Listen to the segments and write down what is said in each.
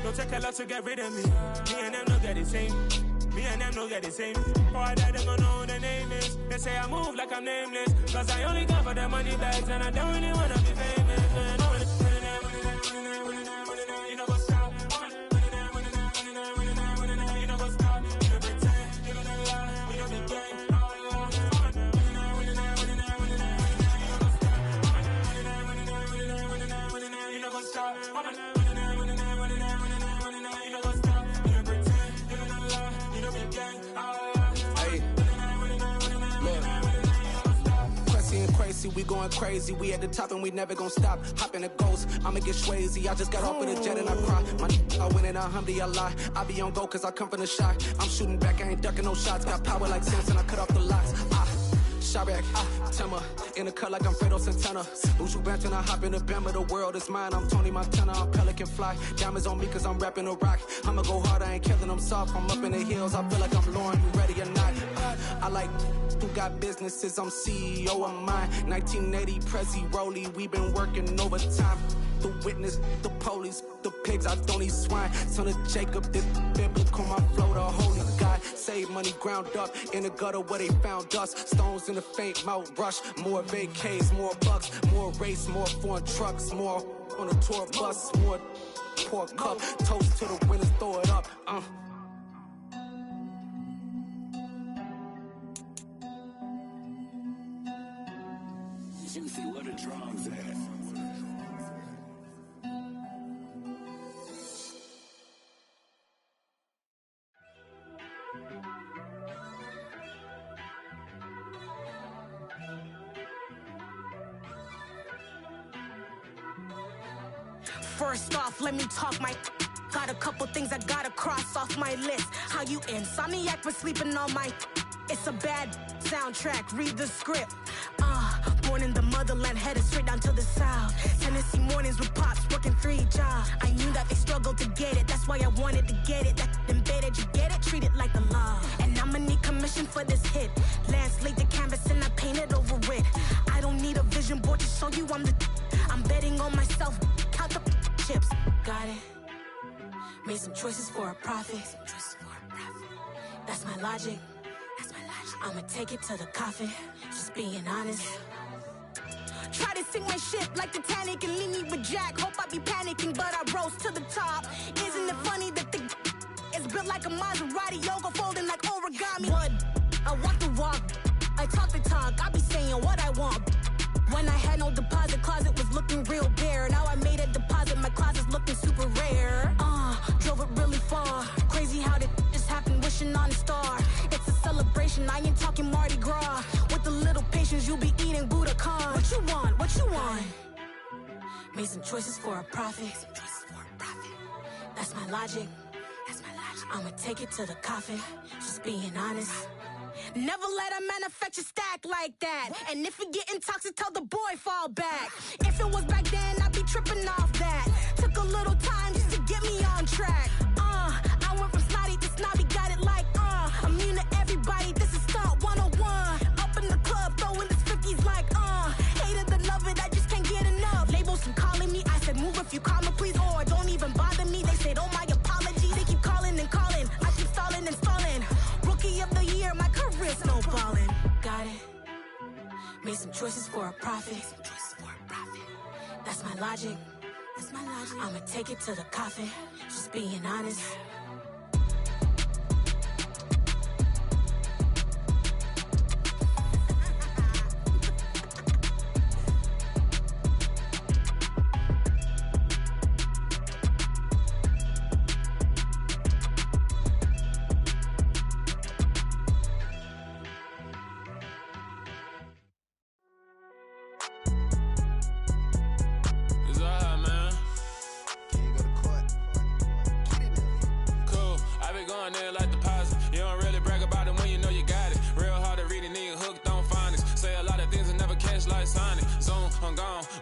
Don't take a lot to get rid of me. Me and them no get the same. Me and them no get the same. For that them don't know who the name is. They say I move like I'm nameless. Cause I only got for the money bags and I don't really wanna be famous. You know what's up? You know what's up? You know pretend. You know the lie. You know the game. You know what's up? Crazy, we going crazy, we at the top and we never gon' stop. Hop in the ghost, I'ma get swayzy. I just got off with a jet and I cry. I win in alhamdulillah. I be on go cause I come from the shot. I'm shooting back, I ain't ducking no shots. Got power like Samson, I cut off the locks. Shabak, Tema, in the cut like I'm Fredo Santana. Uju Banton, I hop in the Bama, the world is mine. I'm Tony Montana, I'm Pelican Fly. Diamonds on me cause I'm rapping a rock. I'ma go hard, I ain't killing them soft. I'm up in the hills, I feel like I'm Lauren, you ready or not? I like who got businesses, I'm CEO of mine. 1980 Prezi Rolly, we been working overtime. The witness, the police, the pigs, I don't eat swine. Son of Jacob, this biblical, my flow, the holy God. Save money ground up in the gutter where they found us. Stones in the faint mouth rush. More vacays, more bucks, more race, more foreign trucks, more on a tour bus, more pork cup. Toast to the winners, throw it up. Juicy, where the drums at? First off, let me talk my. Got a couple things I gotta cross off my list. How you insomniac for sleeping on my. It's a bad soundtrack, read the script. Born in the motherland, headed straight down to the south. Tennessee mornings with pops, working 3 jobs. I knew that they struggled to get it, that's why I wanted to get it. That embedded, you get it, treat it like the law. And I'ma need commission for this hit. Lance laid the canvas and I painted over it. I don't need a vision board to show you I'm the. I'm betting on myself, count the chips. Got it. Made some choices for a profit. That's my logic. I'ma take it to the coffin, just being honest. Try to sink my ship like Titanic and leave me with Jack. Hope I be panicking, but I rose to the top. Isn't it funny that the is built like a Maserati, yoga folding like origami? What? I walk the walk, I talk the talk, I be saying what I want. When I had no deposit, closet was looking real bare. Now I made a deposit, my closet's looking super rare. Drove it really far. Crazy how that just happened, wishing on a star. It's a celebration, I ain't talking Mardi Gras. With a little patience, you'll be eating Budokan. What you want? What you want? Made some choices for a profit. That's my logic. I'ma take it to the coffin, just being honest. Never let a manufacture stack like that. And if it getting toxic, tell the boy fall back. If it was back then, I'd be tripping off that. Took a little time just to get me on track. I went from snotty to snobby, got it like immune to everybody, this is Stunt 101. Up in the club, throwing this 50s like hate it, the love it, I just can't get enough. Labels from calling me, I said move if you call me please, or don't even bother me. They said oh my apologies, they keep calling and calling. I keep stalling and stalling. Rookie of the year, my career snowballing. Got it. Made some choices for a profit. That's my logic. I'ma take it to the coffin, just being honest.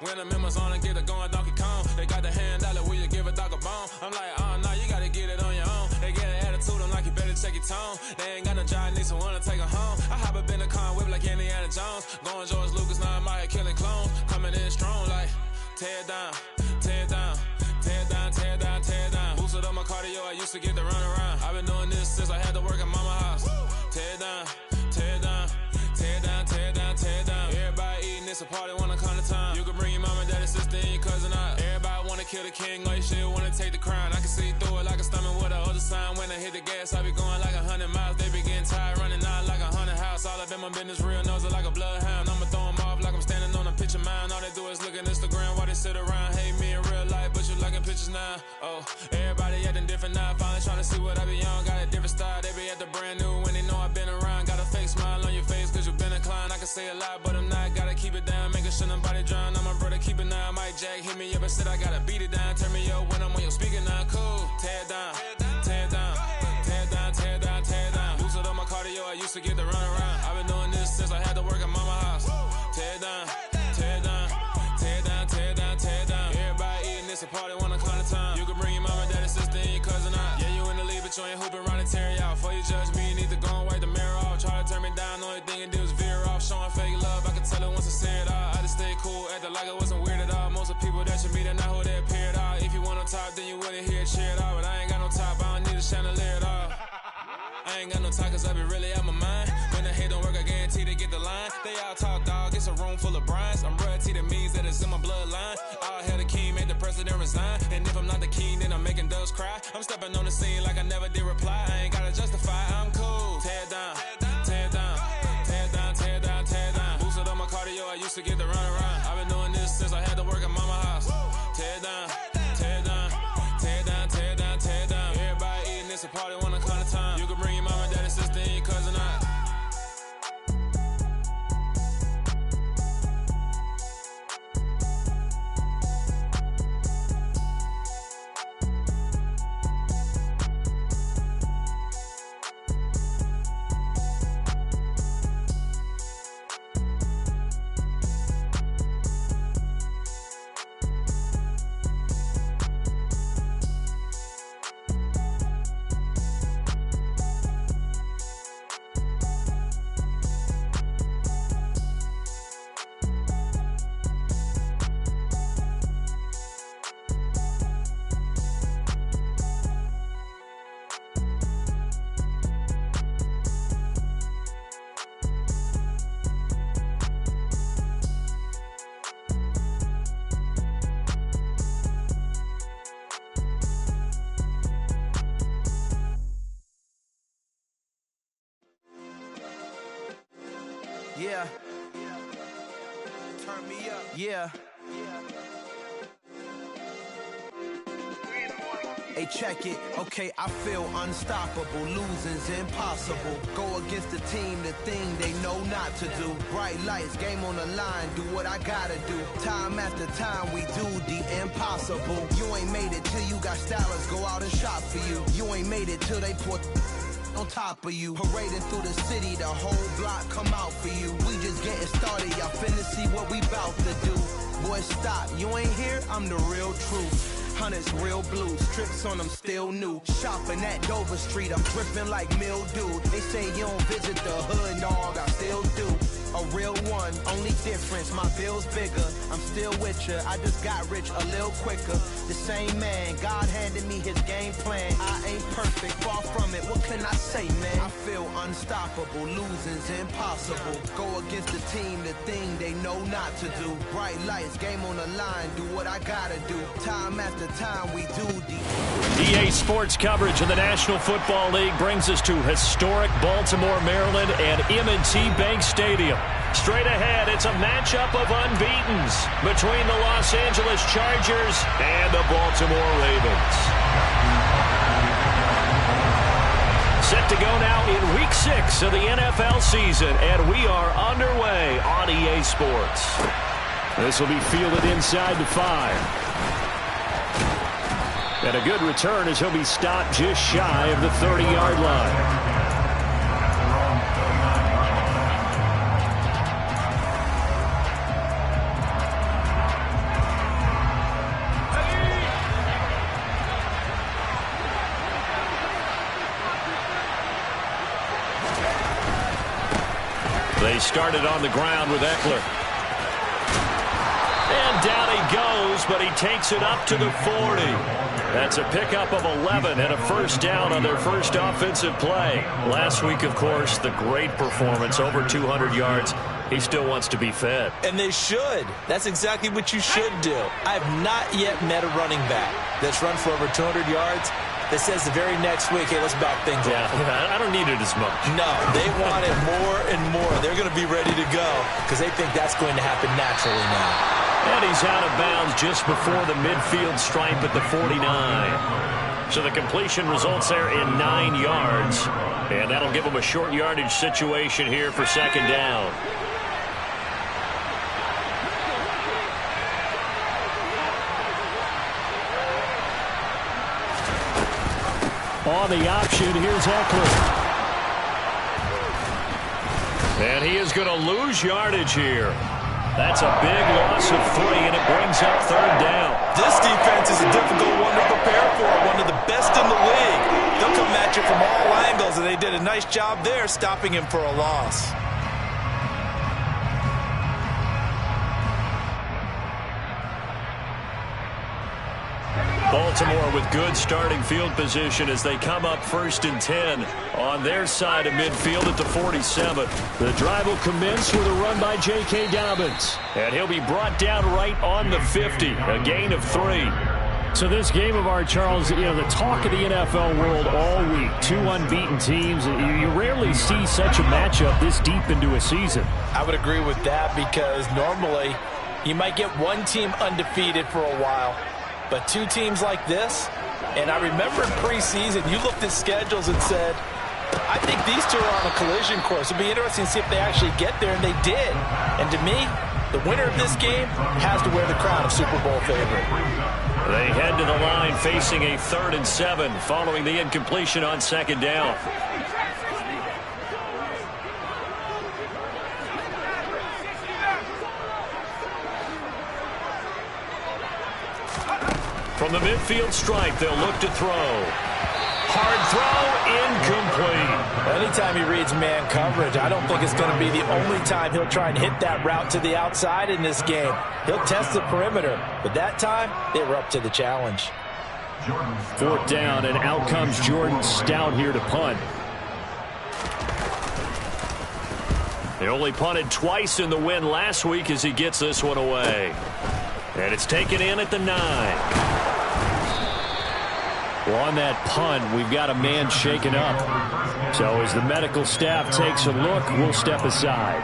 When the members on and get it going Donkey Kong, they got the hand dollar, will you give a dog a bone? I'm like, oh no, you gotta get it on your own. They get an attitude, I'm like, you better check your tone. They ain't got no job, need someone to take her home. I hop up in the car and whip like Indiana Jones. Going George Lucas, now I'm out here killing clones. Coming in strong like, tear it down, tear it down, tear it down, tear it down, tear it down. Boosted up my to get the run around. I've been doing this since I had to work at mama house. Tear it down, tear it down, tear it down, tear it down, tear it down. Everybody eating, it's a party, wanna come to time. You can bring your mama, daddy, sister, and your cousin out. Everybody wanna kill the king, like shit, wanna take the crown. I can see through it like a stomach with a other sign. When I hit the gas, I be going like 100 miles. They be getting tired, running out like 100 house. All up in my business, real nose like a bloodhound. I'ma throw them off like I'm standing on a picture mound. All they do is look at Instagram while they sit around. Hate me in real life, but you liking pictures now. Oh, everybody acting different now. Finally trying to see what I be on. Got a different style, they be at the brand new when they know I've been around. Got a fake smile on your face cause you been inclined. I can say a lot, but I'm not. Gotta keep it down, making sure nobody drown. I'm my brother, keep it now. Mike Jack hit me up and said I gotta beat it down. Turn me up when I'm on your speaker now. Cool, tear it down, tear it down, tear it down, tear it down, tear it down. Boosted up my cardio, I used to get the run around. I've been doing this since I had to work at mama house. Tear it down, tear it down, tear it down, tear it down, tear it down. Everybody eating, it's a party, wanna come to time. You can bring your mama, daddy, sister, and your cousin out. Yeah, you in the league, but you ain't hooping around and tear out. Before you judge me, you need to go and wipe the mirror off. Try to turn me down, the only thing you do is veer off. Showing fake love, I can tell it once I say it all. I just stay cool, acting like it wasn't weird at all. Most of the people that you meet are not who they appear at all. If you want on top, then you wouldn't hear it cheer at all. But I ain't got no top, I don't need a chandelier at all. I ain't got no talk cause I be really out my mind. When the hate don't work, I guarantee they get the line. They all talk dog, it's a room full of brines. I'm royalty, that means that it's in my bloodline. All hell the king, made the president resign. And if I'm not the king, then I'm making doves cry. I'm stepping on the scene like I never did reply. I ain't gotta justify, I'm cool. Tear it down, tear it down, tear it down, tear it down, tear it down. Boosted up my cardio, I used to get the run around. I've been doing this since I had to work at mama house. Tear it down, tear it down, tear it down, tear it down, tear it down. Everybody eating, it's a party, wanna come to time. You can bring your mama, daddy, sister, and your cousin out. Yeah. Turn me up. Yeah. Hey, check it. Okay, I feel unstoppable. Losing's impossible. Go against the team, the thing they know not to do. Bright lights, game on the line. Do what I gotta do. Time after time, we do the impossible. You ain't made it till you got stylists go out and shop for you. You ain't made it till they put on top of you. Parading through the city, the whole block come out for you. We just getting started, y'all finna see what we bout to do. Boy, stop, you ain't here, I'm the real truth. Hunters, real blue, strips on them still new. Shopping at Dover Street, I'm dripping like mildew. They say you don't visit the hood, dog, I still do. A real one, only difference, my bill's bigger. I'm still with ya, I just got rich a little quicker. The same man, God handed me his game plan. I ain't perfect, far from it, what can I say, man? I feel unstoppable, losing's impossible. Go against the team, the thing they know not to do. Bright lights, game on the line, do what I gotta do. Time after time, we do the EA Sports coverage of the National Football League brings us to historic Baltimore, Maryland and M&T Bank Stadium. Straight ahead, it's a matchup of unbeatens between the Los Angeles Chargers and the Baltimore Ravens. Set to go now in Week 6 of the NFL season, and we are underway on EA Sports. This will be fielded inside the 5. And a good return as he'll be stopped just shy of the 30-yard line. They started on the ground with Eckler. And down he goes but he takes it up to the 40. That's a pickup of 11 and a first down on their first offensive play. Last week, of course, the great performance, over 200 yards. He still wants to be fed. And they should. That's exactly what you should do. I have not yet met a running back that's run for over 200 yards that says the very next week, hey, let's back things up. Yeah, I don't need it as much. No, they want it more and more. They're going to be ready to go because they think that's going to happen naturally now. And he's out of bounds just before the midfield stripe at the 49. So the completion results there in 9 yards. And that'll give him a short yardage situation here for second down. On the option, here's Eckler. And he is going to lose yardage here. That's a big loss of 3, and it brings up third down. This defense is a difficult one to prepare for, one of the best in the league. They'll come at you from all angles, and they did a nice job there stopping him for a loss. Baltimore with good starting field position as they come up 1st and 10 on their side of midfield at the 47. The drive will commence with a run by J.K. Dobbins. And he'll be brought down right on the 50, a gain of 3. So this game of ours, Charles, you know, the talk of the NFL world all week. 2 unbeaten teams. You rarely see such a matchup this deep into a season. I would agree with that because normally you might get one team undefeated for a while. But 2 teams like this, and I remember in preseason, you looked at schedules and said, I think these 2 are on a collision course. It'll be interesting to see if they actually get there, and they did. And to me, the winner of this game has to wear the crown of Super Bowl favorite. They head to the line facing a 3rd and 7 following the incompletion on second down. From the midfield stripe, they'll look to throw. Hard throw, incomplete. Anytime he reads man coverage, I don't think it's going to be the only time he'll try and hit that route to the outside in this game. He'll test the perimeter, but that time, they were up to the challenge. 4th down, and out comes Jordan Stout here to punt. They only punted twice in the win last week as he gets this one away. And it's taken in at the 9. Well, on that punt, we've got a man shaken up. So as the medical staff takes a look, we'll step aside.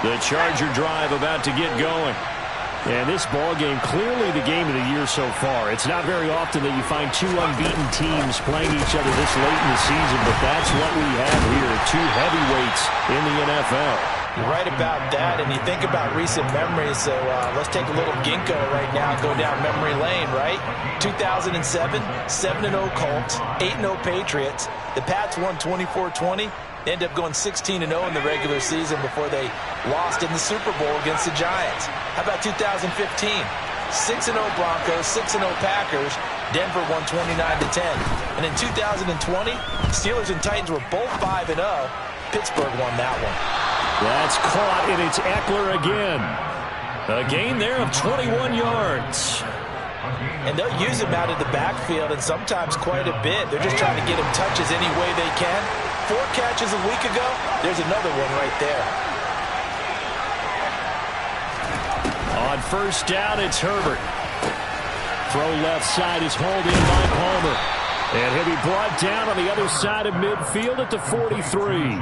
The Charger drive about to get going. And this ball game, clearly the game of the year so far. It's not very often that you find 2 unbeaten teams playing each other this late in the season, but that's what we have here, 2 heavyweights in the NFL. You're right about that, and you think about recent memories, so let's take a little ginkgo right now and go down memory lane, right? 2007, 7-0 Colts, 8-0 Patriots. The Pats won 24-20. They ended up going 16-0 in the regular season before they lost in the Super Bowl against the Giants. How about 2015? 6-0 Broncos, 6-0 Packers. Denver won 29-10. And in 2020, Steelers and Titans were both 5-0. Pittsburgh won that one. That's caught, and it's Eckler again. A gain there of 21 yards. And they'll use him out of the backfield, and sometimes quite a bit. They're just trying to get him touches any way they can. 4 catches a week ago. There's another one right there. On 1st down, it's Herbert. Throw left side is hauled in by Palmer. And he'll be brought down on the other side of midfield at the 43.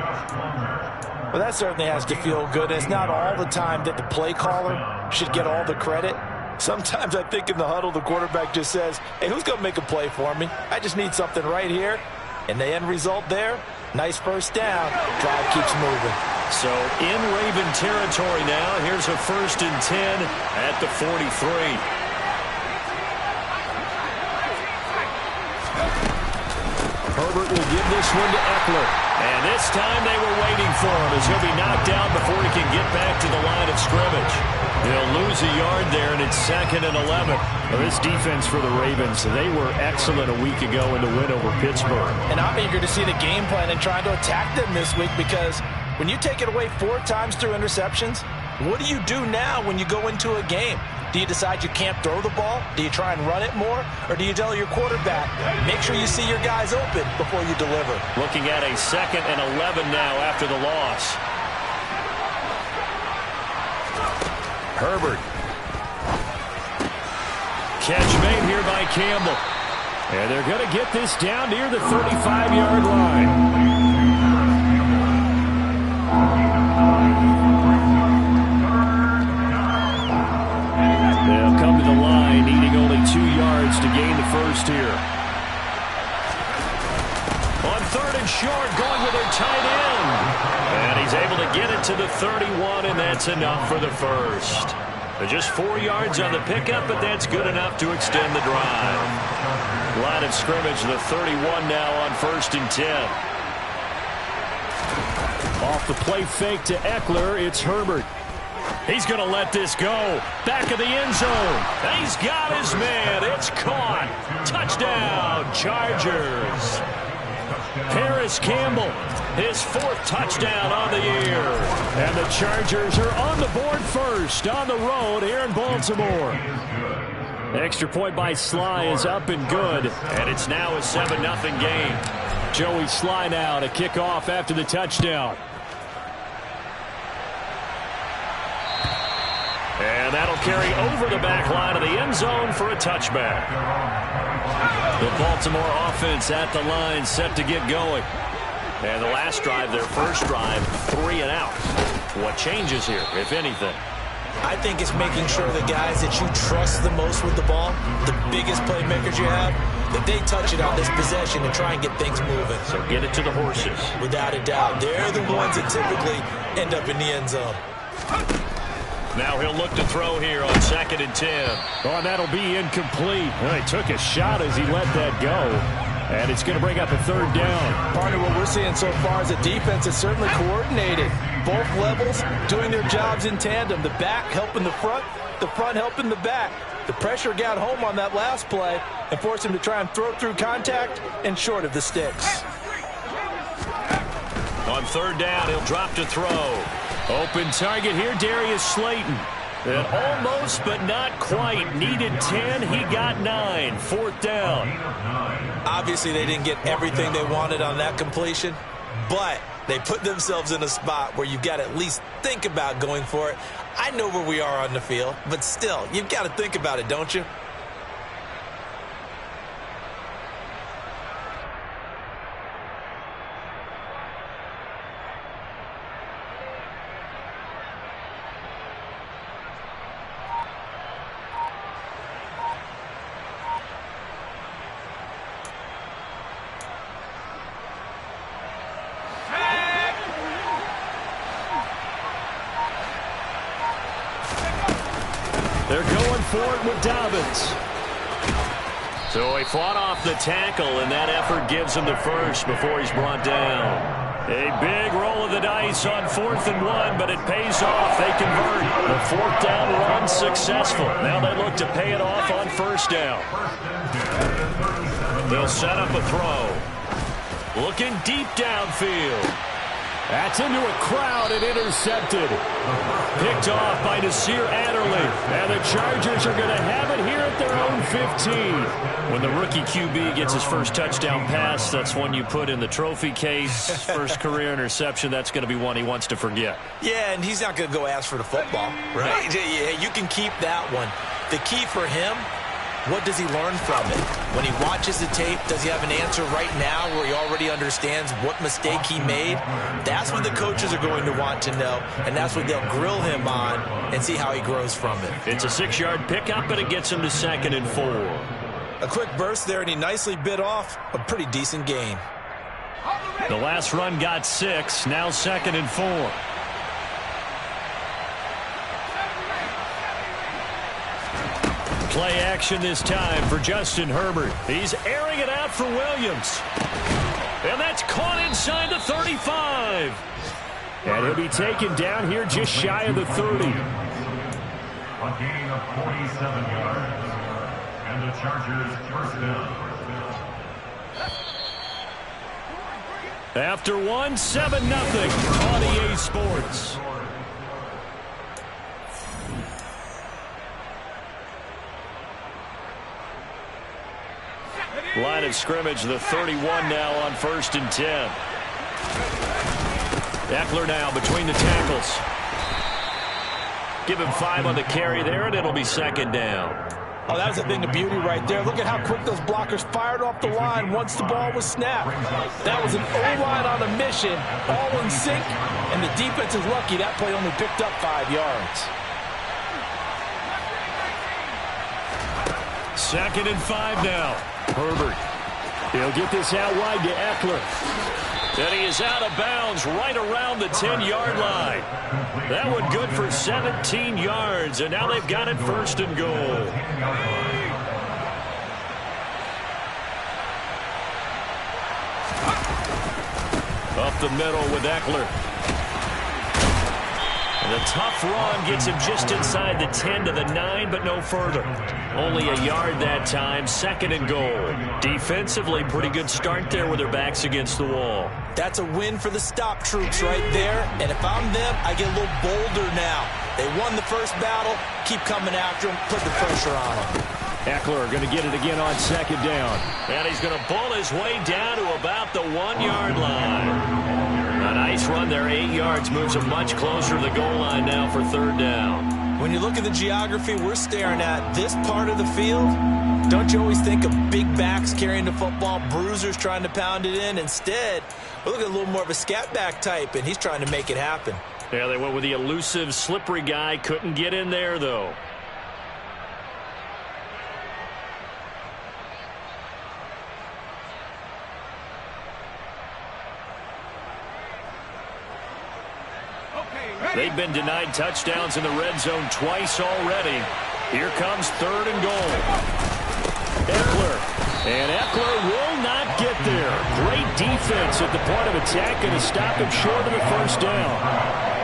Well, that certainly has to feel good. It's not all the time that the play caller should get all the credit. Sometimes I think in the huddle, the quarterback just says, hey, who's going to make a play for me? I just need something right here. And the end result there, nice first down. Drive keeps moving. So in Raven territory now. Here's a 1st and 10 at the 43. Herbert will give this one to Eckler. And this time they were waiting for him as he'll be knocked down before he can get back to the line of scrimmage. They'll lose a yard there, and it's 2nd and 11. Well, this defense for the Ravens, they were excellent a week ago in the win over Pittsburgh. And I'm eager to see the game plan and trying to attack them this week, because when you take it away 4 times through interceptions, what do you do now when you go into a game? Do you decide you can't throw the ball? Do you try and run it more? Or do you tell your quarterback, make sure you see your guys open before you deliver? Looking at a 2nd and 11 now after the loss. Herbert. Catch made here by Campbell. And they're going to get this down near the 35-yard line. They'll come to the line, needing only 2 yards to gain the first here. On 3rd and short, going with their tight end. And he's able to get it to the 31, and that's enough for the first. They're just 4 yards on the pickup, but that's good enough to extend the drive. Line of scrimmage, the 31 now on 1st and 10. Off the play fake to Eckler, it's Herbert. He's going to let this go. Back of the end zone. He's got his man. It's caught. Touchdown, Chargers. Paris Campbell, his 4th touchdown on the year. And the Chargers are on the board first on the road here in Baltimore. Extra point by Sly is up and good. And it's now a 7-0 game. Joey Sly now to kick off after the touchdown. And that'll carry over the back line of the end zone for a touchback. The Baltimore offense at the line, set to get going. And the last drive, their first drive, 3 and out. What changes here, if anything? I think it's making sure the guys that you trust the most with the ball, the biggest playmakers you have, that they touch it on this possession and try and get things moving. So get it to the horses. Without a doubt. They're the ones that typically end up in the end zone. Now he'll look to throw here on 2nd and 10. Oh, and that'll be incomplete. Well, he took a shot as he let that go. And it's going to bring up a 3rd down. Part of what we're seeing so far is a defense is certainly coordinated. Both levels doing their jobs in tandem. The back helping the front helping the back. The pressure got home on that last play and forced him to try and throw through contact and short of the sticks. On 3rd down, he'll drop to throw. Open target here, Darius Slayton. And almost, but not quite. Needed 10, he got 9. 4th down. Obviously, they didn't get everything they wanted on that completion, but they put themselves in a spot where you've got to at least think about going for it. I know where we are on the field, but still, you've got to think about it, don't you? They're going for it with Dobbins. So he fought off the tackle, and that effort gives him the first before he's brought down. A big roll of the dice on 4th and 1, but it pays off. They convert. The 4th down run successful. Now they look to pay it off on 1st down. They'll set up a throw. Looking deep downfield. That's into a crowd and intercepted. Picked off by Nasir Adderley. And the Chargers are going to have it here at their own 15. When the rookie QB gets his first touchdown pass, that's one you put in the trophy case. First career interception, that's going to be one he wants to forget. Yeah, and he's not going to go ask for the football, right? Yeah, you can keep that one. The key for him, what does he learn from it? When he watches the tape, does he have an answer right now where he already understands what mistake he made? That's what the coaches are going to want to know, and that's what they'll grill him on and see how he grows from it. It's a 6-yard pickup, and it gets him to 2nd and 4. A quick burst there, and he nicely bit off a pretty decent gain. The last run got 6, now 2nd and 4. Play action this time for Justin Herbert. He's airing it out for Williams. And that's caught inside the 35. And he'll be taken down here just shy of the 30. A gain of 47 yards. And the Chargers first down. After 1, 7-0 on EA Sports. Line of scrimmage, the 31 now on 1st and 10. Eckler now between the tackles. Give him 5 on the carry there, and it'll be 2nd down. Oh, that was a thing of beauty right there. Look at how quick those blockers fired off the line once the ball was snapped. That was an O-line on a mission, all in sync, and the defense is lucky that play only picked up 5 yards. 2nd and 5 now. Herbert. He'll get this out wide to Eckler. And he is out of bounds right around the 10-yard line. That one good for 17 yards, and now they've got it 1st and goal. Up the middle with Eckler. And the tough run gets him just inside the 10 to the 9, but no further. Only a yard that time, 2nd and goal. Defensively, pretty good start there with their backs against the wall. That's a win for the stop troops right there. And if I'm them, I get a little bolder now. They won the first battle. Keep coming after them. Put the pressure on them. Eckler going to get it again on 2nd down. And he's going to bull his way down to about the 1-yard line. A nice run there, 8 yards, moves him much closer to the goal line now for 3rd down. When you look at the geography we're staring at, this part of the field, don't you always think of big backs carrying the football, bruisers trying to pound it in? Instead, we look at a little more of a scat back type, and he's trying to make it happen. Yeah, they went with the elusive, slippery guy. Couldn't get in there, though. They've been denied touchdowns in the red zone twice already. Here comes 3rd and goal. Eckler. And Eckler will not get there. Great defense at the point of attack, and to stop him short of the 1st down.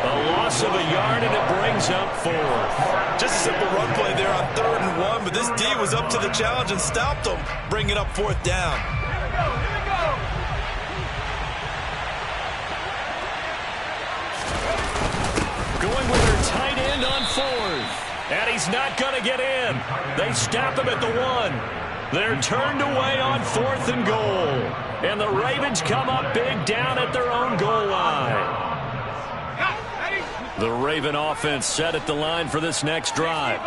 A loss of a yard, and it brings up 4th. Just a simple run play there on 3rd and 1, but this D was up to the challenge and stopped them, bringing up 4th down. Going with their tight end on 4th. And he's not going to get in. They stop him at the 1. They're turned away on 4th and goal. And the Ravens come up big down at their own goal line. The Raven offense set at the line for this next drive.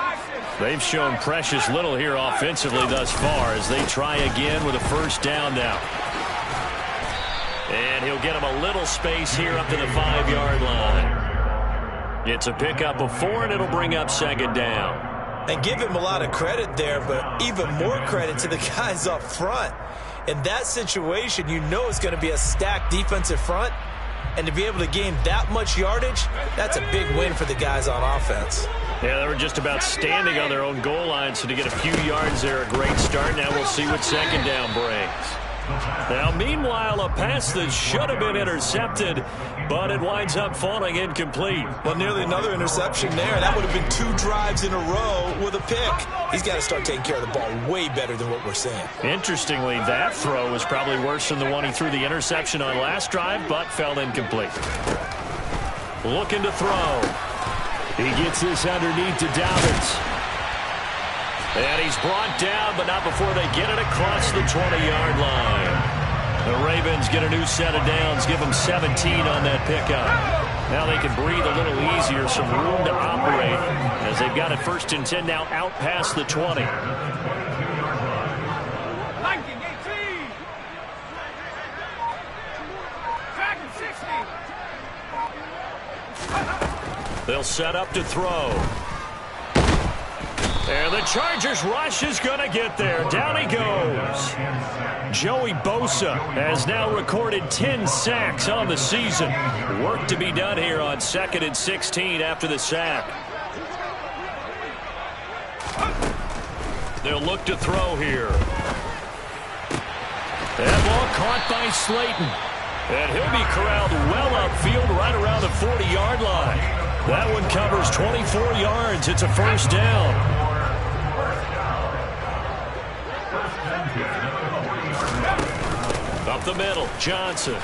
They've shown precious little here offensively thus far as they try again with a 1st down now. And he'll get him a little space here up to the 5-yard line. It's a pickup of 4, and it'll bring up 2nd down. And give him a lot of credit there, but even more credit to the guys up front. In that situation, you know it's going to be a stacked defensive front. And to be able to gain that much yardage, that's a big win for the guys on offense. Yeah, they were just about standing on their own goal line, so to get a few yards there, a great start. Now we'll see what 2nd down brings. Now, meanwhile, a pass that should have been intercepted, but it winds up falling incomplete. Well, nearly another interception there. That would have been 2 drives in a row with a pick. He's got to start taking care of the ball way better than what we're seeing. Interestingly, that throw was probably worse than the one he threw the interception on last drive, but fell incomplete. Looking to throw. He gets this underneath to Dobbins. And he's brought down, but not before they get it across the 20-yard line. The Ravens get a new set of downs, give them 17 on that pickup. Now they can breathe a little easier, some room to operate, as they've got it 1st and 10 now out past the 20. They'll set up to throw. And the Chargers rush is going to get there. Down he goes. Joey Bosa has now recorded 10 sacks on the season. Work to be done here on 2nd and 16 after the sack. They'll look to throw here. That ball caught by Slayton. And he'll be corralled well upfield right around the 40-yard line. That one covers 24 yards. It's a first down. Up the middle, Johnson.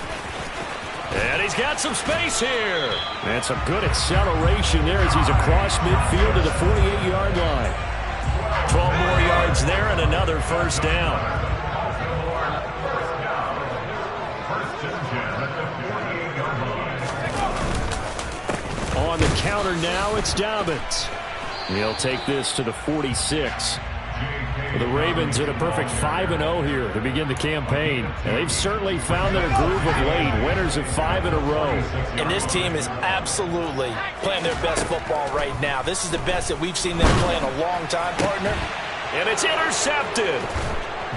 And he's got some space here. And some good acceleration there as he's across midfield to the 48-yard line. 12 more yards there and another first down. On the counter now, it's Dobbins. He'll take this to the 46. The Ravens at a perfect 5-0 here to begin the campaign. And they've certainly found their groove of late. Winners of 5 in a row. And this team is absolutely playing their best football right now. This is the best that we've seen them play in a long time, partner. And it's intercepted.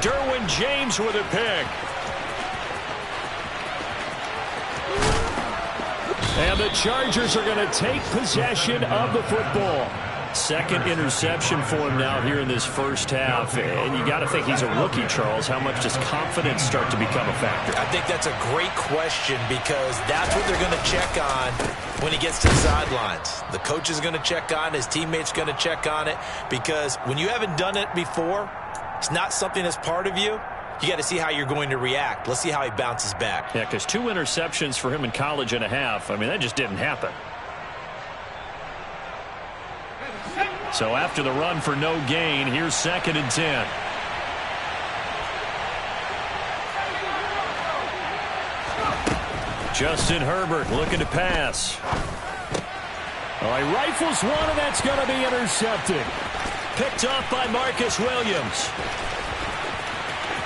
Derwin James with a pick. And the Chargers are going to take possession of the football. Second interception for him now here in this first half. And you got to think he's a rookie, Charles. How much does confidence start to become a factor? I think that's a great question because that's what they're going to check on when he gets to the sidelines. The coach is going to check on it. His teammates going to check on it because when you haven't done it before, it's not something that's part of you. You got to see how you're going to react. Let's see how he bounces back. Yeah, because 2 interceptions for him in college and a half. I mean, that just didn't happen. So after the run for no gain, here's 2nd and 10. Justin Herbert looking to pass. Oh, he rifles one, and that's going to be intercepted. Picked off by Marcus Williams.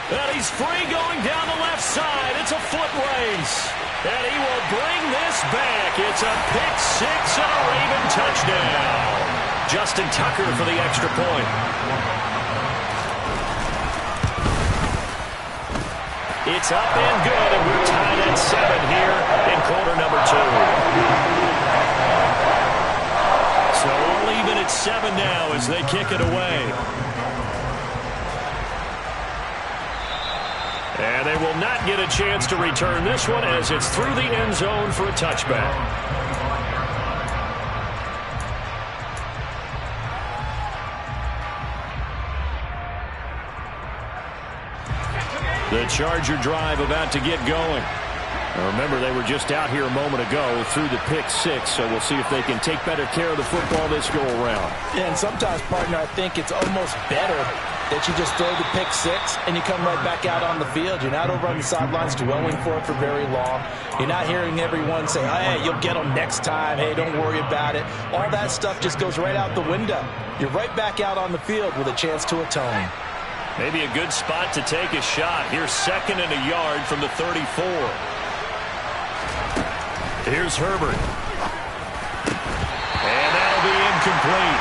And he's free going down the left side. It's a foot race. And he will bring this back. It's a pick 6 and a Raven touchdown. Justin Tucker for the extra point. It's up and good, and we're tied at 7 here in quarter number 2. So we'll leave it at 7 now as they kick it away. And they will not get a chance to return this one as it's through the end zone for a touchback. The Charger drive about to get going. Now remember, they were just out here a moment ago through the pick 6, so we'll see if they can take better care of the football this go around. Yeah, and sometimes, partner, I think it's almost better that you just throw the pick 6 and you come right back out on the field. You're not over on the sidelines dwelling for it for very long. You're not hearing everyone say, hey, you'll get them next time. Hey, don't worry about it. All that stuff just goes right out the window. You're right back out on the field with a chance to atone. Maybe a good spot to take a shot. Here's 2nd and a yard from the 34. Here's Herbert. And that'll be incomplete.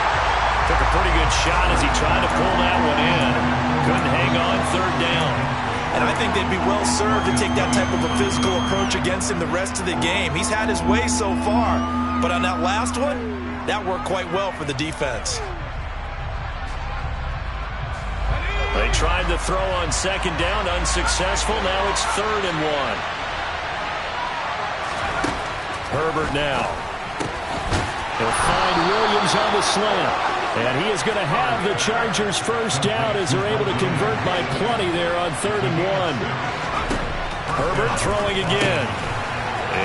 Took a pretty good shot as he tried to pull that one in. Couldn't hang on 3rd down. And I think they'd be well served to take that type of a physical approach against him the rest of the game. He's had his way so far. But on that last one, that worked quite well for the defense. They tried to throw on 2nd down, unsuccessful. Now it's 3rd and 1. Herbert now. He'll find Williams on the slant. And he is going to have the Chargers first down as they're able to convert by plenty there on 3rd and 1. Herbert throwing again.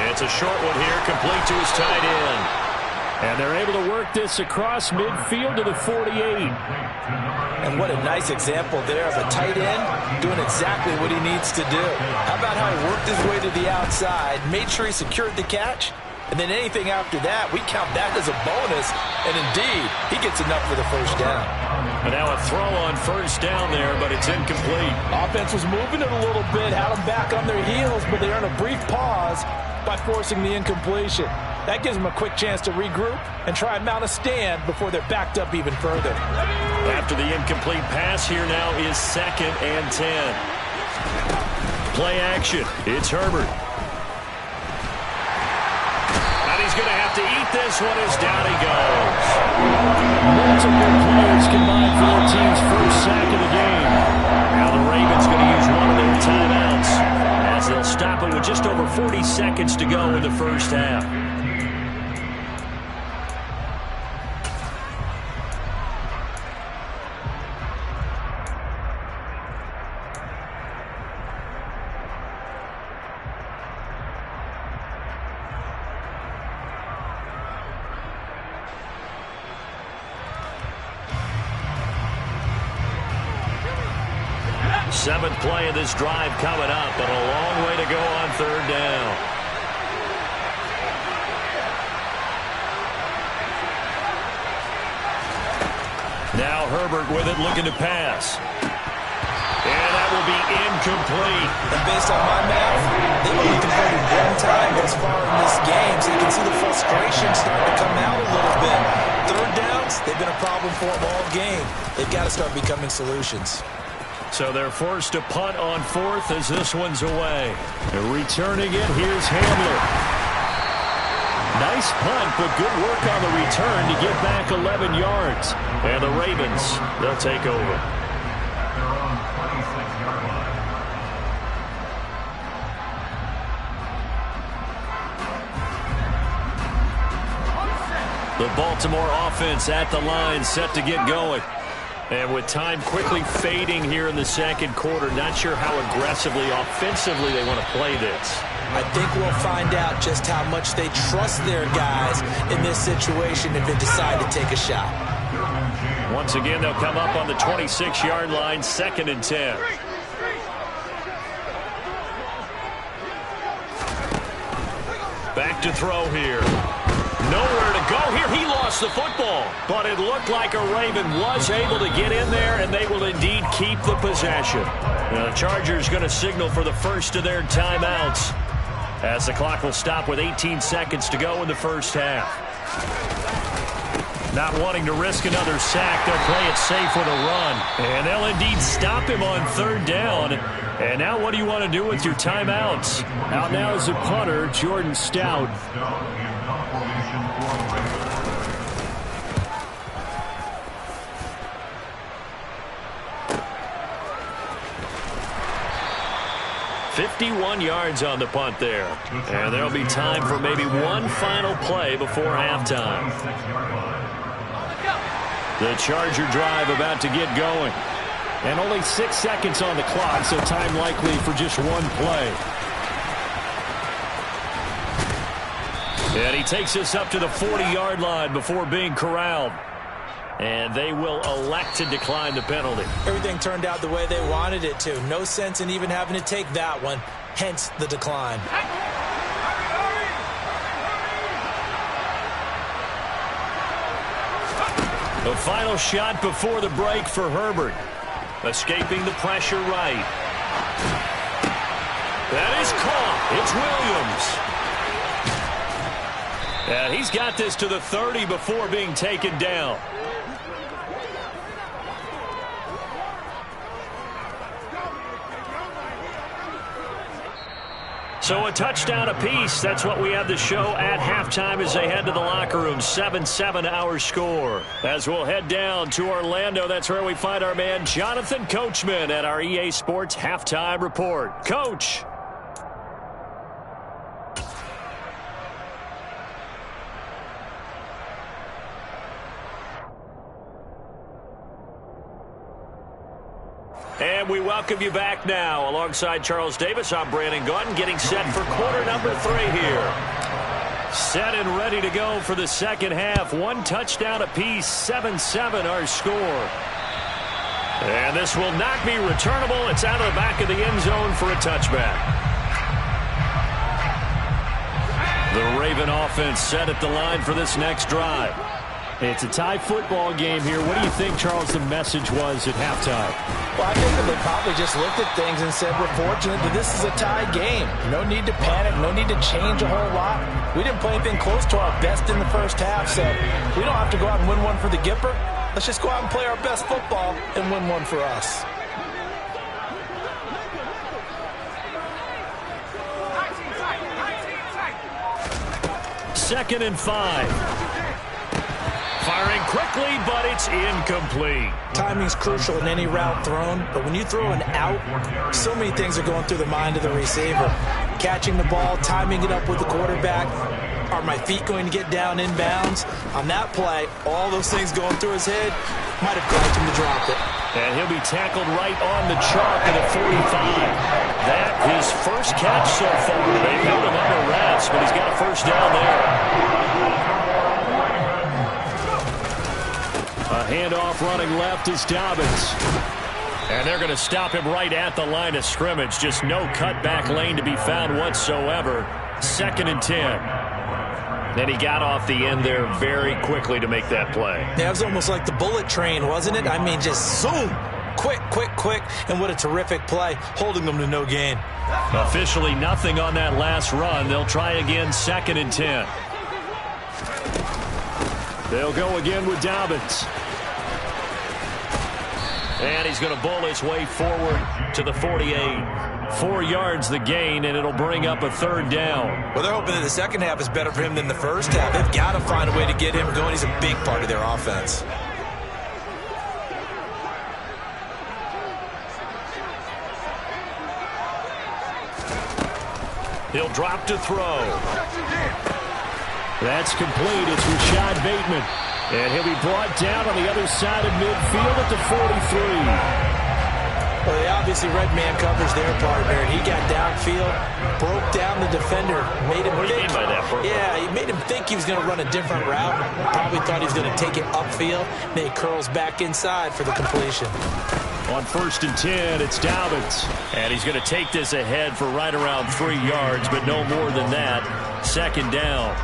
It's a short one here, complete to his tight end. And they're able to work this across midfield to the 48. And what a nice example there of a tight end doing exactly what he needs to do. How about how he worked his way to the outside, made sure he secured the catch, and then anything after that, we count that as a bonus. And indeed, he gets enough for the first down. And now a throw on 1st down there, but it's incomplete. Offense was moving it a little bit, had them back on their heels, but they earned a brief pause by forcing the incompletion. That gives them a quick chance to regroup and try and mount a stand before they're backed up even further. After the incomplete pass, here now is 2nd and 10. Play action. It's Herbert. And he's going to have to eat this one as down he goes. Multiple players combined for their team's first sack of the game. Now the Ravens going to use one of their timeouts as they'll stop it with just over 40 seconds to go in the first half. Seventh play of this drive coming up, but a long way to go on third down. Now Herbert with it, looking to pass. And that will be incomplete. And based on my math, they've only converted one time thus far in this game, so you can see the frustration starting to come out a little bit. Third downs, they've been a problem for them all game. They've got to start becoming solutions. So they're forced to punt on fourth as this one's away. And returning it, here's Hamler. Nice punt, but good work on the return to get back 11 yards. And the Ravens, they'll take over. They're on 26-yard line. The Baltimore offense at the line, set to get going. And with time quickly fading here in the second quarter, not sure how aggressively, offensively they want to play this. I think we'll find out just how much they trust their guys in this situation if they decide to take a shot. Once again, they'll come up on the 26-yard line, 2nd and 10. Back to throw here. Nowhere to go here. He lost the football, but it looked like a Raven was able to get in there, and they will indeed keep the possession. Now, the Chargers going to signal for the first of their timeouts as the clock will stop with 18 seconds to go in the first half. Not wanting to risk another sack, they'll play it safe with a run. And they'll indeed stop him on third down. And now what do you want to do with your timeouts? Out now is the punter, Jordan Stout. Stout in punt formation for Raiders. 51 yards on the punt there. And there'll be time for maybe one final play before halftime. The Charger drive about to get going. And only 6 seconds on the clock, so time likely for just one play. And he takes us up to the 40-yard line before being corralled. And they will elect to decline the penalty. Everything turned out the way they wanted it to. No sense in even having to take that one, hence the decline. The final shot before the break for Herbert. Escaping the pressure right. That is caught. It's Williams. And he's got this to the 30 before being taken down. So a touchdown apiece. That's what we have the show at halftime as they head to the locker room. 7-7 our score. As we'll head down to Orlando, that's where we find our man Jonathan Coachman at our EA Sports Halftime Report. Coach. And we welcome you back now. Alongside Charles Davis, I'm Brandon Gaudin, getting set for quarter number 3 here. Set and ready to go for the second half. One touchdown apiece, 7-7 our score. And this will not be returnable. It's out of the back of the end zone for a touchback. The Raven offense set at the line for this next drive. It's a tie football game here. What do you think, Charles, the message was at halftime? Well, I think that they probably just looked at things and said, we're fortunate that this is a tie game. No need to panic, no need to change a whole lot. We didn't play anything close to our best in the first half, so we don't have to go out and win one for the Gipper. Let's just go out and play our best football and win one for us. Second and 5. Firing quickly, but it's incomplete. Timing's crucial in any route thrown, but when you throw an out, so many things are going through the mind of the receiver. Catching the ball, timing it up with the quarterback. Are my feet going to get down inbounds? On that play, all those things going through his head might have caused him to drop it. And he'll be tackled right on the chalk at the 45. That his first catch so far. They've held him under wraps, but he's got a first down there. A handoff running left is Dobbins. And they're going to stop him right at the line of scrimmage. Just no cutback lane to be found whatsoever. 2nd and 10. And he got off the end there very quickly to make that play. Yeah, it was almost like the bullet train, wasn't it? I mean, just zoom. Quick, quick, quick. And what a terrific play, holding them to no gain. Officially nothing on that last run. They'll try again, 2nd and 10. They'll go again with Dobbins. And he's going to bull his way forward to the 48. 4 yards the gain, and it'll bring up a 3rd down. Well, they're hoping that the second half is better for him than the first half. They've got to find a way to get him going. He's a big part of their offense. He'll drop to throw. That's complete. It's Rashad Bateman. And he'll be brought down on the other side of midfield at the 43. Well, they obviously read man coverage their partner, and he got downfield, broke down the defender, made him What do you mean by that, Bert? Yeah, he made him think he was going to run a different route. Probably thought he was going to take it upfield. Then he curls back inside for the completion. On 1st and 10, it's Dobbins. And he's going to take this ahead for right around 3 yards, but no more than that. 2nd down.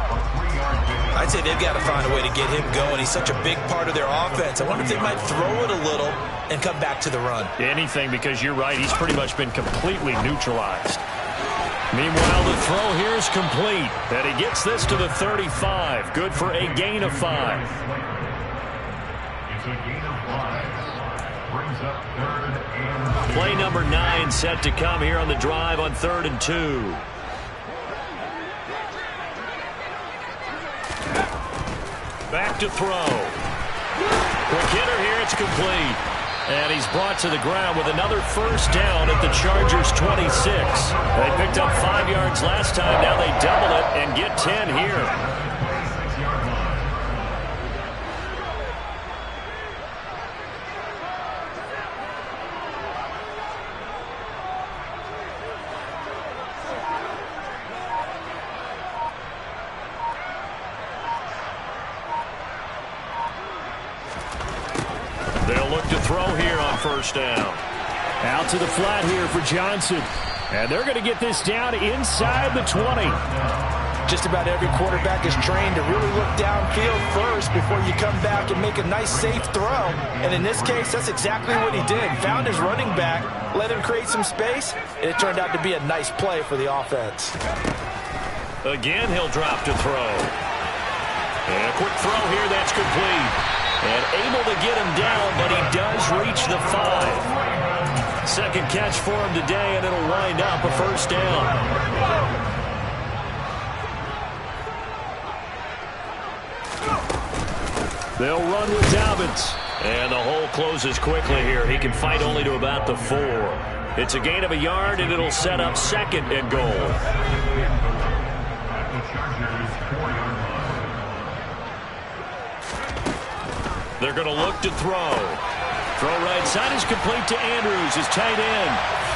I'd say they've got to find a way to get him going. He's such a big part of their offense. I wonder if they might throw it a little and come back to the run. Anything, because you're right. He's pretty much been completely neutralized. Meanwhile, the throw here is complete. And he gets this to the 35. Good for a gain of 5. It's a gain of 5. Brings up 3rd and 2. Play number 9 set to come here on the drive on 3rd and 2. Back to throw. Quick hitter here. It's complete. And he's brought to the ground with another 1st down at the Chargers' 26. They picked up 5 yards last time. Now they double it and get 10 here. They'll look to throw here on 1st down. Out to the flat here for Johnson. And they're going to get this down inside the 20. Just about every quarterback is trained to really look downfield first before you come back and make a nice, safe throw. And in this case, that's exactly what he did. Found his running back, let him create some space, and it turned out to be a nice play for the offense. Again, he'll drop to throw. And a quick throw here, that's complete. And able to get him down, but he does reach the 5. 2nd catch for him today, and it'll wind up a 1st down. They'll run with Dobbins. And the hole closes quickly here. He can fight only to about the 4. It's a gain of a yard, and it'll set up 2nd and goal. They're going to look to throw. Throw right side is complete to Andrews, his tight end.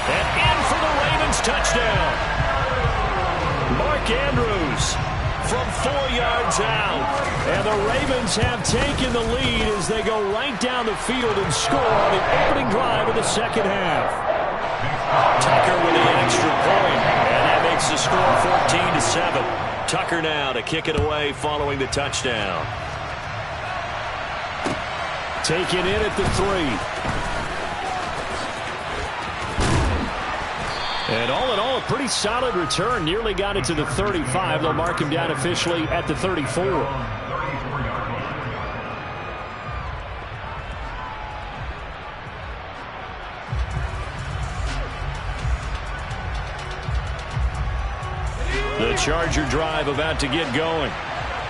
And in for the Ravens touchdown. Mark Andrews from 4 yards out. And the Ravens have taken the lead as they go right down the field and score on the opening drive of the 2nd half. Tucker with the extra point. And that makes the score 14-7. Tucker now to kick it away following the touchdown. Taken in at the 3. And all in all, a pretty solid return. Nearly got it to the 35. They'll mark him down officially at the 34. The Charger drive about to get going.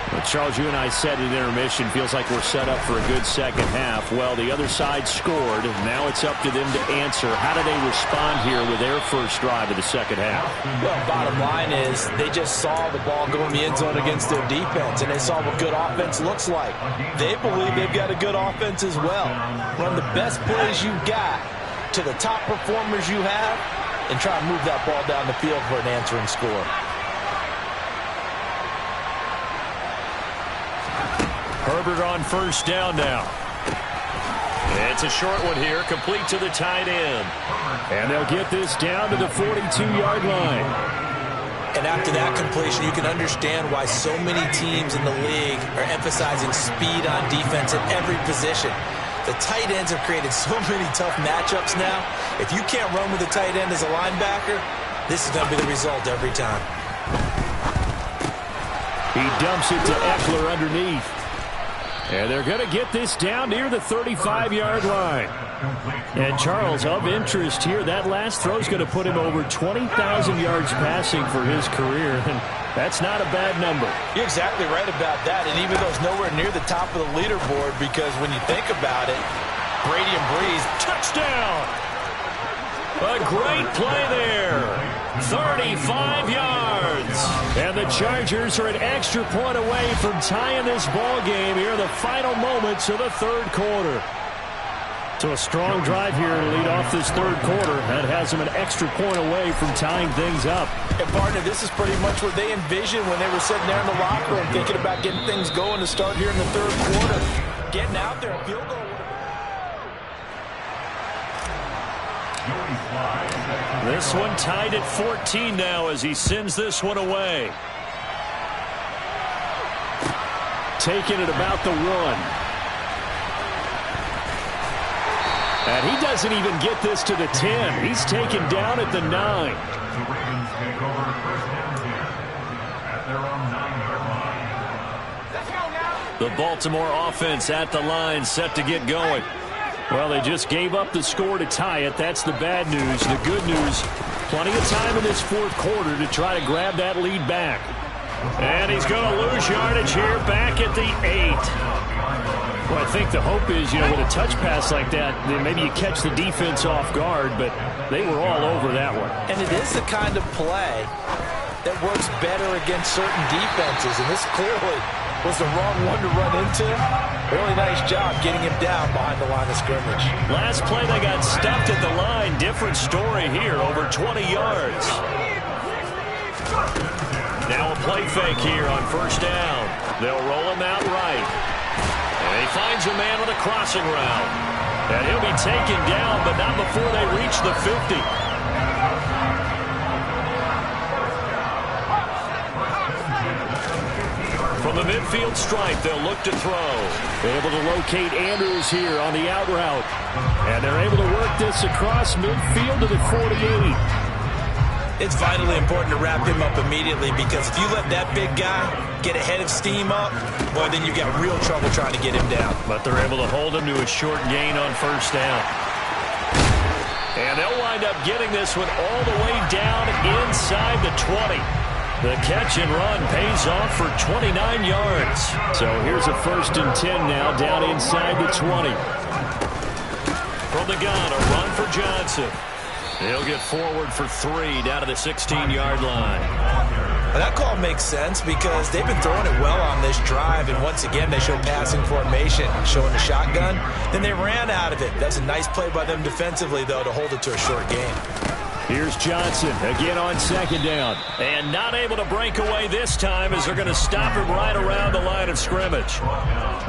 Well, Charles, you and I said at intermission, feels like we're set up for a good 2nd half. Well, the other side scored. Now it's up to them to answer. How do they respond here with their first drive of the 2nd half? Well, bottom line is they just saw the ball go in the end zone against their defense, and they saw what good offense looks like. They believe they've got a good offense as well. Run the best plays you've got to the top performers you have and try and move that ball down the field for an answering score. Herbert on 1st down now. It's a short one here, complete to the tight end. And they'll get this down to the 42-yard line. And after that completion, you can understand why so many teams in the league are emphasizing speed on defense at every position. The tight ends have created so many tough matchups now. If you can't run with a tight end as a linebacker, this is going to be the result every time. He dumps it to Eckler underneath. And they're going to get this down near the 35-yard line. And Charles, of interest here, that last throw is going to put him over 20,000 yards passing for his career. And that's not a bad number. You're exactly right about that. And even though it's nowhere near the top of the leaderboard, because when you think about it, Brady and Breeze, touchdown! A great play there. 35 yards. And the Chargers are an extra point away from tying this ball game here in the final moments of the third quarter. So a strong drive here to lead off this third quarter. That has them an extra point away from tying things up. And partner, this is pretty much what they envisioned when they were sitting there in the locker room thinking about getting things going to start here in the third quarter. Getting out there, a field goal. This one tied at 14 now as he sends this one away. Taking it about the 1. And he doesn't even get this to the 10. He's taken down at the 9. The Ravens take over first and 10 at their own 9-yard line. The Baltimore offense at the line, set to get going. Well, they just gave up the score to tie it. That's the bad news. The good news, plenty of time in this fourth quarter to try to grab that lead back. And he's going to lose yardage here back at the 8. Well, I think the hope is, with a touch pass like that, then maybe you catch the defense off guard, but they were all over that one. And it is the kind of play that works better against certain defenses, and this clearly was the wrong one to run into. Really nice job getting him down behind the line of scrimmage. Last play, they got stuffed at the line. Different story here, over 20 yards. Now a play fake here on first down. They'll roll him out right. And he finds a man with a crossing route. And he'll be taken down, but not before they reach the 50. From the midfield stripe, they'll look to throw. They're able to locate Andrews here on the out route. And they're able to work this across midfield to the 48. It's vitally important to wrap him up immediately, because if you let that big guy get ahead of steam up, boy, then you've got real trouble trying to get him down. But they're able to hold him to a short gain on first down. And they'll wind up getting this one all the way down inside the 20. The catch and run pays off for 29 yards. So here's a 1st and 10 now down inside the 20. From the gun, a run for Johnson. He'll get forward for 3 down to the 16-yard line. Well, that call makes sense because they've been throwing it well on this drive, and once again they show passing formation, showing the shotgun. Then they ran out of it. That's a nice play by them defensively, though, to hold it to a short gain. Here's Johnson again on second down. And not able to break away this time as they're going to stop him right around the line of scrimmage.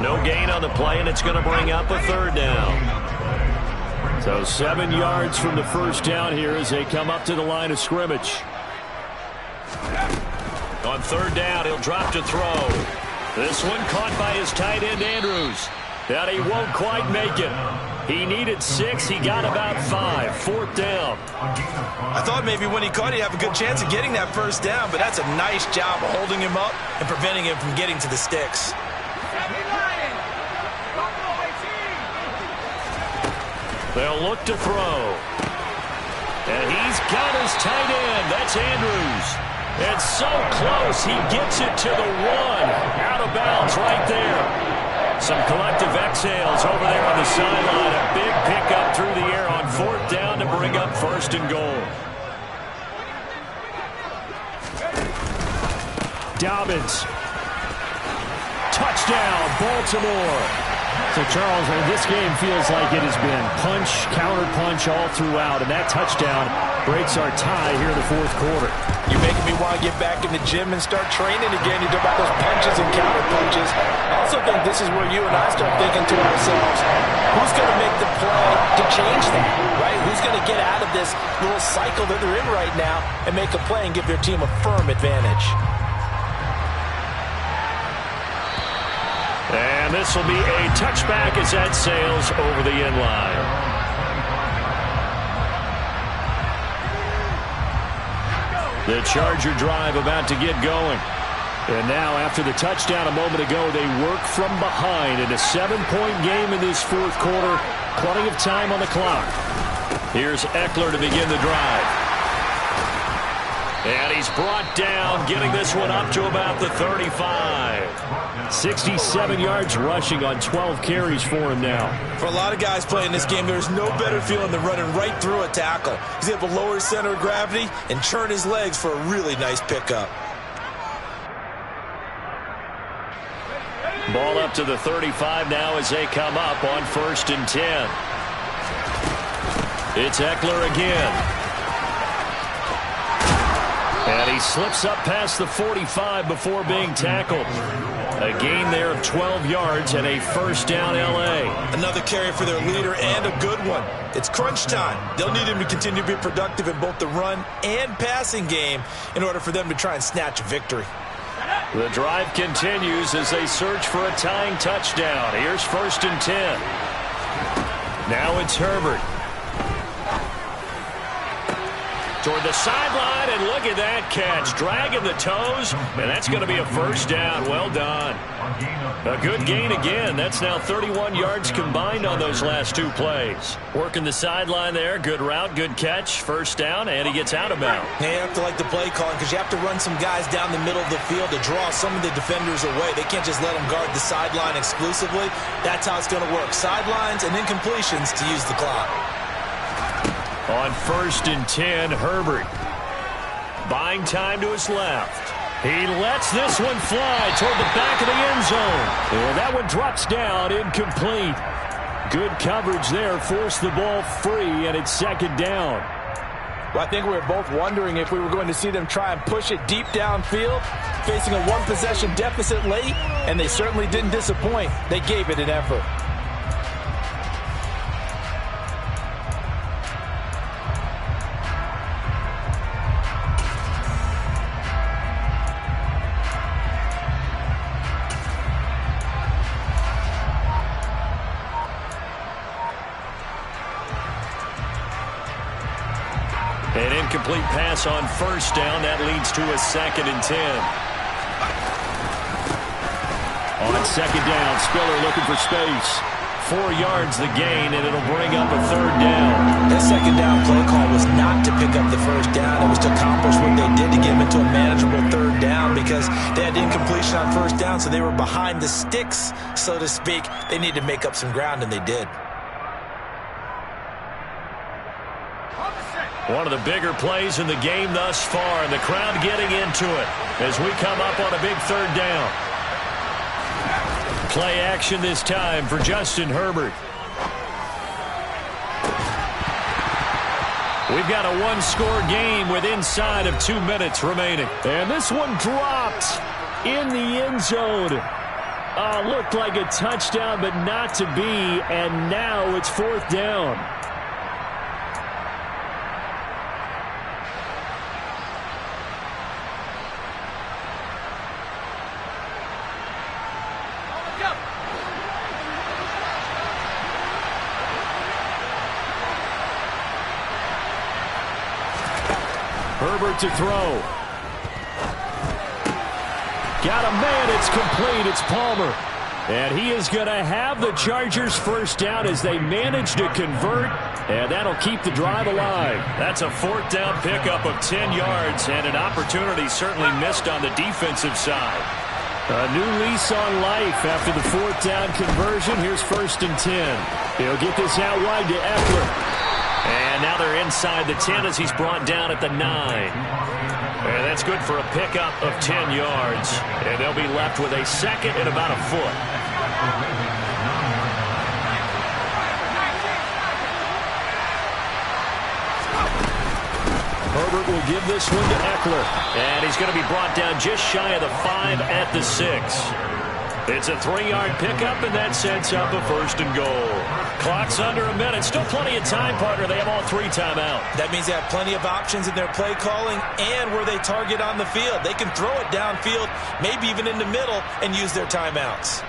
No gain on the play, and it's going to bring up a 3rd down. So 7 yards from the first down here as they come up to the line of scrimmage. On 3rd down, he'll drop to throw. This one caught by his tight end, Andrews. That he won't quite make it. He needed 6. He got about 5. 4th down. I thought maybe when he caught it, he'd have a good chance of getting that first down, but that's a nice job of holding him up and preventing him from getting to the sticks. They'll look to throw. And he's got his tight end. That's Andrews. It's so close. He gets it to the 1. Out of bounds right there. Some collective exhales over there on the sideline. A big pickup through the air on 4th down to bring up 1st and goal. Dobbins. Touchdown, Baltimore. So, Charles, this game feels like it has been punch, counter punch all throughout, and that touchdown breaks our tie here in the fourth quarter. You're making me want to get back in the gym and start training again. You talk about those punches and counter punches. I also think this is where you and I start thinking to ourselves, who's going to make the play to change that, right? Who's going to get out of this little cycle that they're in right now and make a play and give their team a firm advantage? And this will be a touchback as that sails over the end line. The Charger drive about to get going. And now, after the touchdown a moment ago, they work from behind in a 7-point game in this fourth quarter. Plenty of time on the clock. Here's Eckler to begin the drive. And he's brought down, getting this one up to about the 35. 67 yards rushing on 12 carries for him now. For a lot of guys playing this game, there's no better feeling than running right through a tackle. He's able to lower his center of gravity and churn his legs for a really nice pickup. Ball up to the 35 now as they come up on 1st and 10. It's Eckler again. And he slips up past the 45 before being tackled. A gain there of 12 yards and a first down L.A. Another carry for their leader and a good one. It's crunch time. They'll need him to continue to be productive in both the run and passing game in order for them to try and snatch a victory. The drive continues as they search for a tying touchdown. Here's 1st and 10. Now it's Herbert. Toward the sideline, and look at that catch. Dragging the toes, and that's going to be a first down. Well done. A good gain again. That's now 31 yards combined on those last two plays. Working the sideline there. Good route, good catch. First down, and he gets out of bounds. You have to like the play calling because you have to run some guys down the middle of the field to draw some of the defenders away. They can't just let them guard the sideline exclusively. That's how it's going to work. Sidelines and incompletions to use the clock. On 1st and 10, Herbert. Buying time to his left. He lets this one fly toward the back of the end zone. And that one drops down, incomplete. Good coverage there, forced the ball free, and it's 2nd down. Well, I think we were both wondering if we were going to see them try and push it deep downfield, facing a one-possession deficit late, and they certainly didn't disappoint. They gave it an effort. An incomplete pass on first down. That leads to a 2nd and 10. On 2nd down, Spiller looking for space. 4 yards the gain, and it'll bring up a 3rd down. That 2nd down play call was not to pick up the first down. It was to accomplish what they did to get them into a manageable 3rd down because they had incompletion on first down, so they were behind the sticks, so to speak. They needed to make up some ground, and they did. One of the bigger plays in the game thus far, and the crowd getting into it as we come up on a big 3rd down. Play action this time for Justin Herbert. We've got a one-score game with inside of 2 minutes remaining. And this one dropped in the end zone. Looked like a touchdown, but not to be, and now it's 4th down. Herbert to throw. Got a man. It's complete. It's Palmer. And he is going to have the Chargers first down as they manage to convert. And that'll keep the drive alive. That's a 4th down pickup of 10 yards and an opportunity certainly missed on the defensive side. A new lease on life after the 4th down conversion. Here's 1st and 10. He'll get this out wide to Eckler. And now they're inside the 10 as he's brought down at the 9. And that's good for a pickup of 10 yards. And they'll be left with a 2nd and about a foot. Herbert will give this one to Eckler. And he's going to be brought down just shy of the 5 at the 6. It's a 3-yard pickup, and that sets up a 1st and goal. Clock's under a minute. Still plenty of time, partner. They have all 3 timeouts. That means they have plenty of options in their play calling and where they target on the field. They can throw it downfield, maybe even in the middle, and use their timeouts.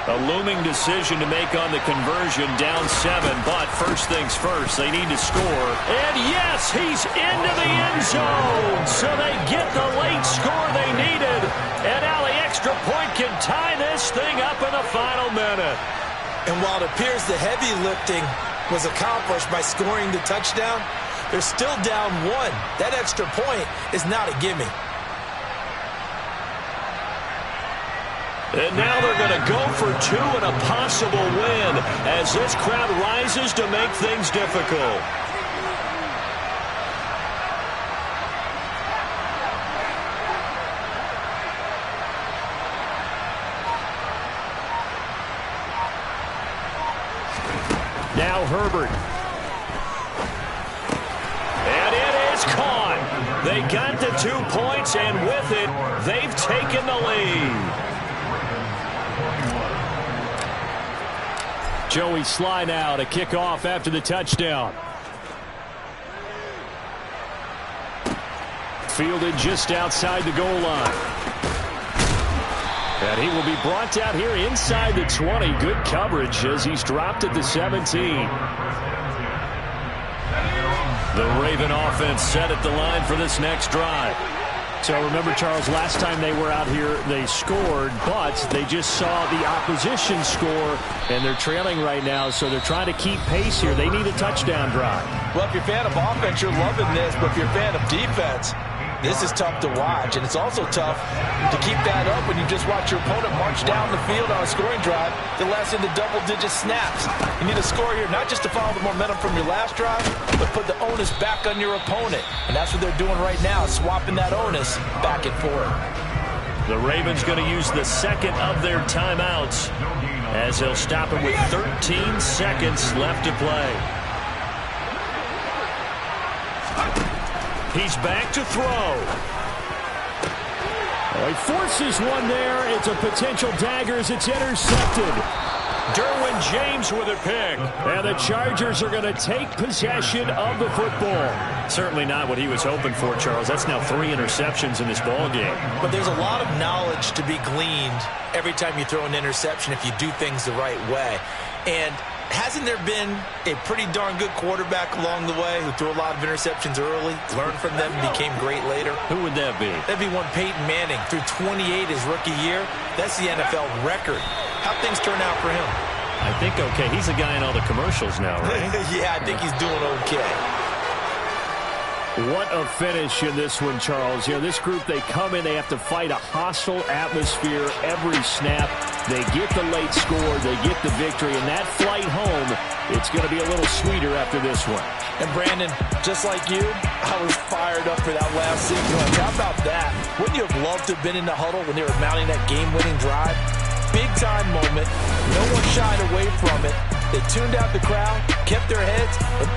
A looming decision to make on the conversion, down 7, but first things first, they need to score. And yes, he's into the end zone, so they get the late score they needed. And now the extra point can tie this thing up in the final minute. And while it appears the heavy lifting was accomplished by scoring the touchdown, they're still down 1. That extra point is not a gimme. And now they're going to go for 2 and a possible win as this crowd rises to make things difficult. Now Herbert. And it is caught. They got the 2 points, and with it, they've taken the lead. Joey Sly now to kick off after the touchdown. Fielded just outside the goal line. And he will be brought down here inside the 20. Good coverage as he's dropped at the 17. The Raven offense set at the line for this next drive. So remember, Charles, last time they were out here, they scored, but they just saw the opposition score, and they're trailing right now, so they're trying to keep pace here. They need a touchdown drive. Well, if you're a fan of offense, you're loving this, but if you're a fan of defense, this is tough to watch, and it's also tough to keep that up when you just watch your opponent march down the field on a scoring drive that lasts into double-digit snaps. You need a score here, not just to follow the momentum from your last drive, but put the onus back on your opponent. And that's what they're doing right now, swapping that onus back and forth. The Ravens going to use the 2nd of their timeouts as they'll stop it with 13 seconds left to play. He's back to throw. Oh, he forces one there. It's a potential dagger as it's intercepted. Derwin James with a pick. And the Chargers are going to take possession of the football. Certainly not what he was hoping for, Charles. That's now 3 interceptions in this ball game. But there's a lot of knowledge to be gleaned every time you throw an interception if you do things the right way. And hasn't there been a pretty darn good quarterback along the way who threw a lot of interceptions early, learned from them, became great later? Who would that be? That'd be one Peyton Manning. Threw 28 his rookie year. That's the NFL record. How'd things turn out for him? I think okay. He's the guy in all the commercials now, right? Yeah, I think he's doing okay. What a finish in this one, Charles. You know, this group, they come in, they have to fight a hostile atmosphere every snap. They get the late score, they get the victory, and that flight home, it's going to be a little sweeter after this one. And Brandon, just like you, I was fired up for that last sequence. How about that? Wouldn't you have loved to have been in the huddle when they were mounting that game-winning drive? Big-time moment. No one shied away from it. They tuned out the crowd, kept their heads, and